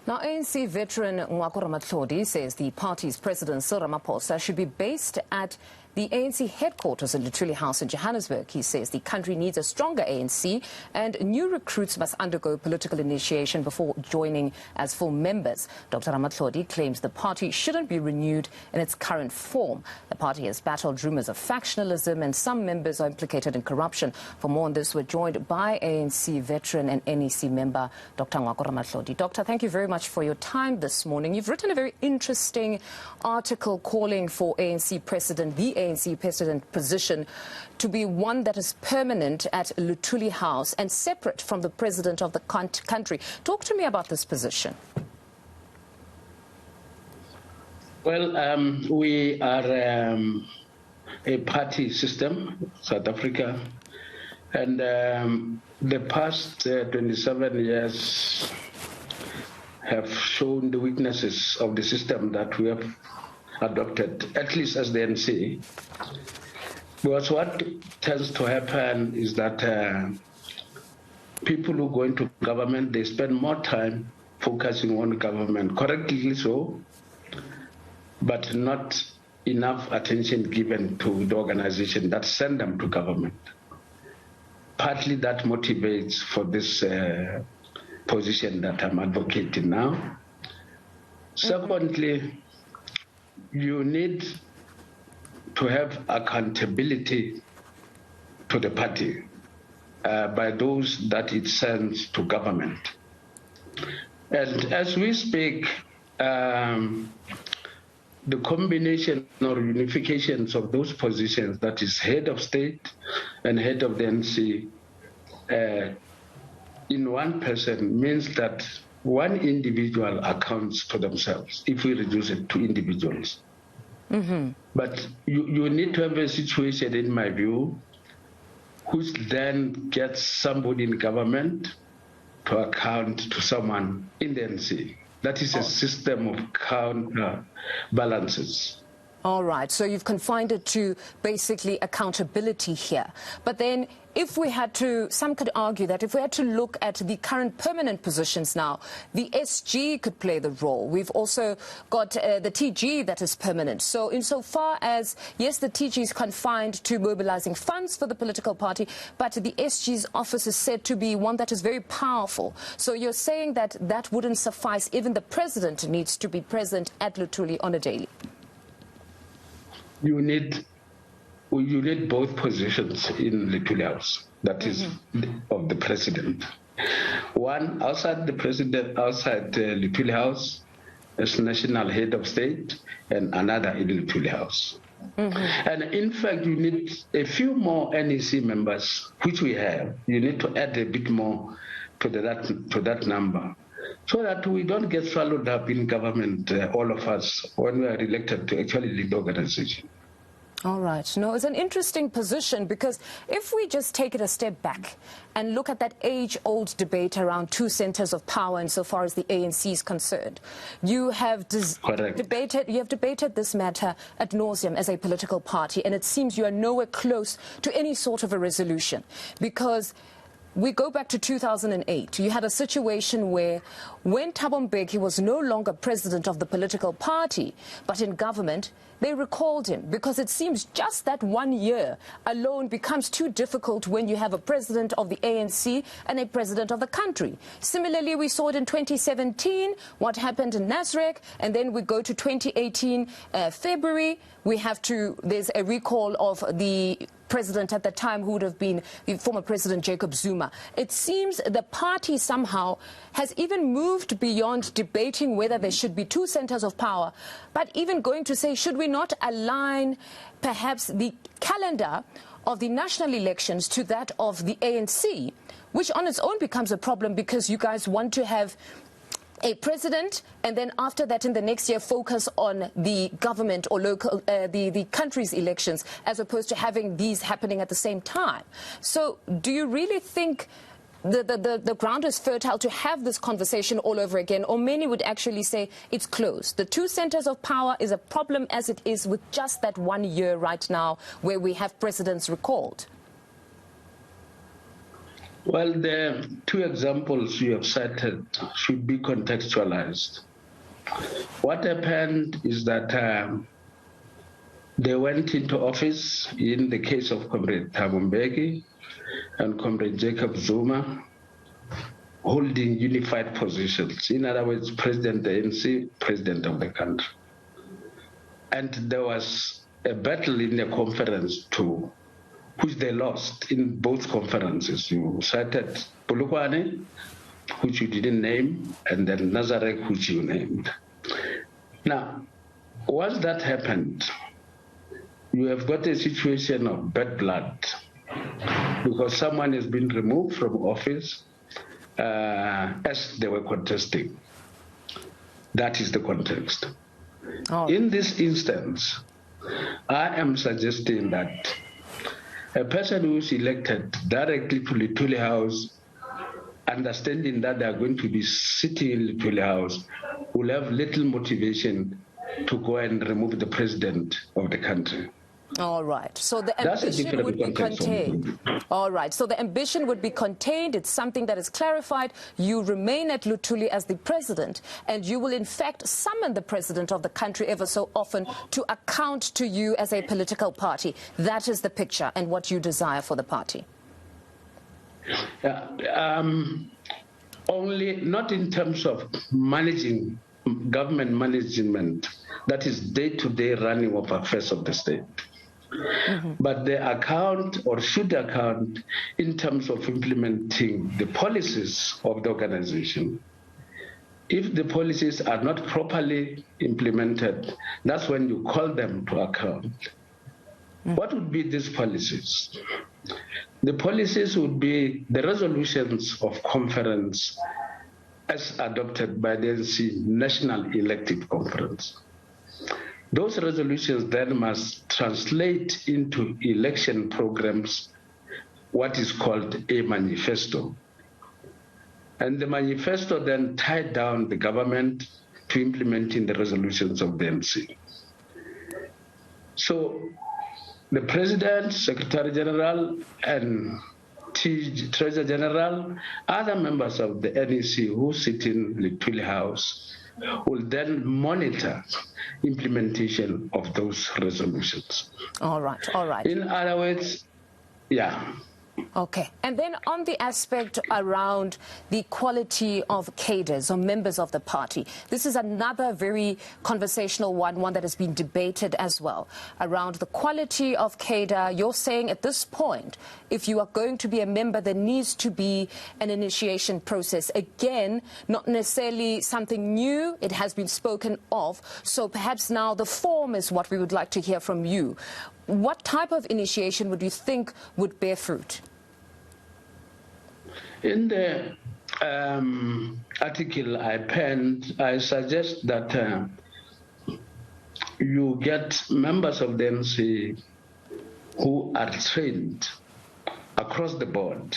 Now, ANC veteran Ngoako Ramatlhodi says the party's president, Cyril Ramaphosa, should be based at the ANC headquarters in Luthuli House in Johannesburg. He says the country needs a stronger ANC and new recruits must undergo political initiation before joining as full members. Dr. Ramatlhodi claims the party shouldn't be renewed in its current form. The party has battled rumours of factionalism and some members are implicated in corruption. For more on this, we're joined by ANC veteran and NEC member, Dr. Ngoako Ramatlhodi. Doctor, thank you very much for your time this morning. You've written a very interesting article calling for the ANC president position to be one that is permanent at Luthuli House and separate from the president of the country. Talk to me about this position. Well, we are a party system, South Africa, and the past 27 years have shown the weaknesses of the system that we have adopted, at least as the NC. Because what tends to happen is that people who go into government, they spend more time focusing on government, correctly so, but not enough attention given to the organization that send them to government. Partly that motivates for this position that I'm advocating now. Secondly, you need to have accountability to the party by those that it sends to government. And as we speak, the combination or unifications of those positions, that is head of state and head of the NC, in one person means that one individual accounts for themselves if we reduce it to individuals. But you need to have a situation, in my view, which then gets somebody in government to account to someone in the NC. That is a system of counterbalances. All right, so you've confined it to basically accountability here. But then if we had to, some could argue that if we had to look at the current permanent positions now, the SG could play the role. We've also got the TG that is permanent. So insofar as, yes, the TG is confined to mobilizing funds for the political party, but the SG's office is said to be one that is very powerful. So you're saying that that wouldn't suffice. Even the president needs to be present at Luthuli on a daily. You need both positions in Luthuli House, that is of the president. One outside the president, outside Luthuli House as national head of state, and another in Luthuli House. And in fact, you need a few more NEC members, which we have. You need to add a bit more to that number, so that we don't get swallowed up in government, all of us, when we are elected to actually lead the organization. All right. No, it's an interesting position because if we just take it a step back and look at that age-old debate around two centers of power insofar as the ANC is concerned, you have debated this matter ad nauseum as a political party, and it seems you are nowhere close to any sort of a resolution because we go back to 2008. You had a situation where when Thabo Mbeki was no longer president of the political party, but in government, they recalled him because it seems just that 1 year alone becomes too difficult when you have a president of the ANC and a president of the country. Similarly, we saw it in 2017, what happened in Nasrec, and then we go to 2018, February. There's a recall of the president at the time who would have been the former President Jacob Zuma. It seems the party somehow has even moved beyond debating whether there should be two centers of power, but even going to say, should we not align perhaps the calendar of the national elections to that of the ANC, which on its own becomes a problem because you guys want to have a president and then after that in the next year focus on the government or local the country's elections as opposed to having these happening at the same time. So do you really think the ground is fertile to have this conversation all over again, or many would actually say it's closed? The two centers of power is a problem as it is with just that 1 year right now where we have presidents recalled. Well, the two examples you have cited should be contextualized. What happened is that they went into office in the case of Comrade Thabo Mbeki and Comrade Jacob Zuma, holding unified positions. In other words, President of the ANC, President of the country. And there was a battle in the conference too, which they lost in both conferences. You cited Polokwane, which you didn't name, and then Nazareth, which you named. Now, once that happened, you have got a situation of bad blood because someone has been removed from office as they were contesting. That is the context. Oh. In this instance, I am suggesting that a person who is elected directly to Luthuli House, understanding that they are going to be sitting in Luthuli House, will have little motivation to go and remove the president of the country. All right. So the ambition would be contained. All right. So the ambition would be contained. It's something that is clarified. You remain at Luthuli as the president, and you will in fact summon the president of the country ever so often to account to you as a political party. That is the picture and what you desire for the party. Only not in terms of managing government management, that is day-to-day running of affairs of the state. Mm-hmm. But they account or should account in terms of implementing the policies of the organization. If the policies are not properly implemented, that's when you call them to account. Mm-hmm. What would be these policies? The policies would be the resolutions of conference as adopted by the eNCA National Elective Conference. Those resolutions then must translate into election programs, what is called a manifesto. And the manifesto then tied down the government to implementing the resolutions of the eNCA. So the President, Secretary General, and Treasurer General, other members of the NEC who sit in Luthuli House will then monitor implementation of those resolutions. All right, all right. In other words, yeah. Okay. And then on the aspect around the quality of cadres or members of the party, this is another very conversational one that has been debated as well. Around the quality of cadre, you're saying at this point, if you are going to be a member, there needs to be an initiation process. Again, not necessarily something new. It has been spoken of. So perhaps now the form is what we would like to hear from you. What type of initiation would you think would bear fruit? In the article I penned, I suggest that you get members of the eNCA who are trained across the board.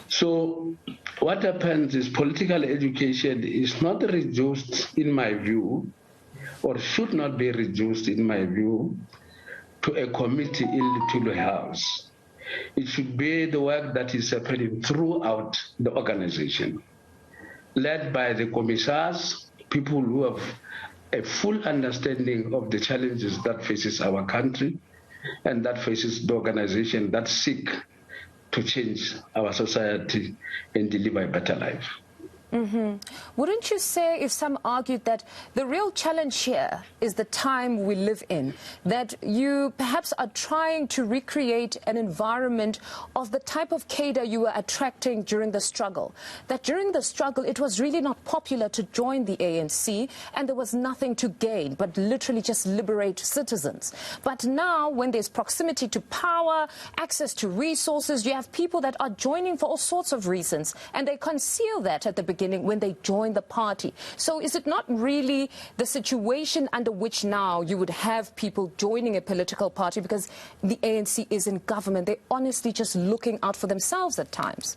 So what happens is political education is not reduced, in my view, or should not be reduced, in my view, to a committee in Luthuli House. It should be the work that is happening throughout the organization, led by the commissars, people who have a full understanding of the challenges that faces our country and that faces the organization that seek to change our society and deliver a better life. Mm-hmm. Wouldn't you say, if some argued that the real challenge here is the time we live in, that you perhaps are trying to recreate an environment of the type of cadre you were attracting during the struggle, that during the struggle it was really not popular to join the ANC and there was nothing to gain but literally just liberate citizens. But now when there's proximity to power, access to resources, you have people that are joining for all sorts of reasons and they conceal that at the beginning when they join the party. So is it not really the situation under which now you would have people joining a political party because the ANC is in government? They're honestly just looking out for themselves at times.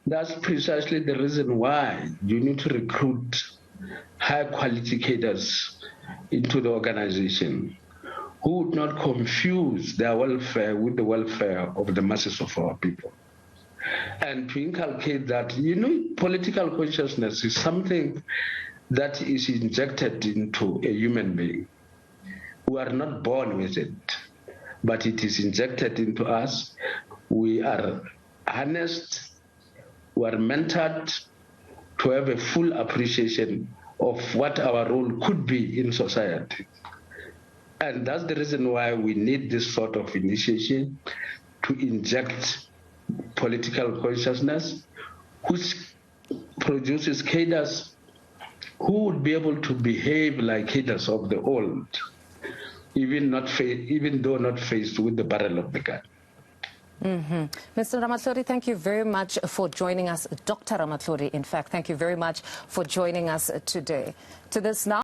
That's precisely the reason why you need to recruit high quality cadres into the organization who would not confuse their welfare with the welfare of the masses of our people. And to inculcate that, political consciousness is something that is injected into a human being. We are not born with it, but it is injected into us. We are harnessed, we are mentored to have a full appreciation of what our role could be in society. And that's the reason why we need this sort of initiation to inject political consciousness, which produces cadres who would be able to behave like cadres of the old, even though not faced with the barrel of the gun. Mr. Ramatlhodi, thank you very much for joining us. Dr. Ramatlhodi, in fact, thank you very much for joining us today. To this now.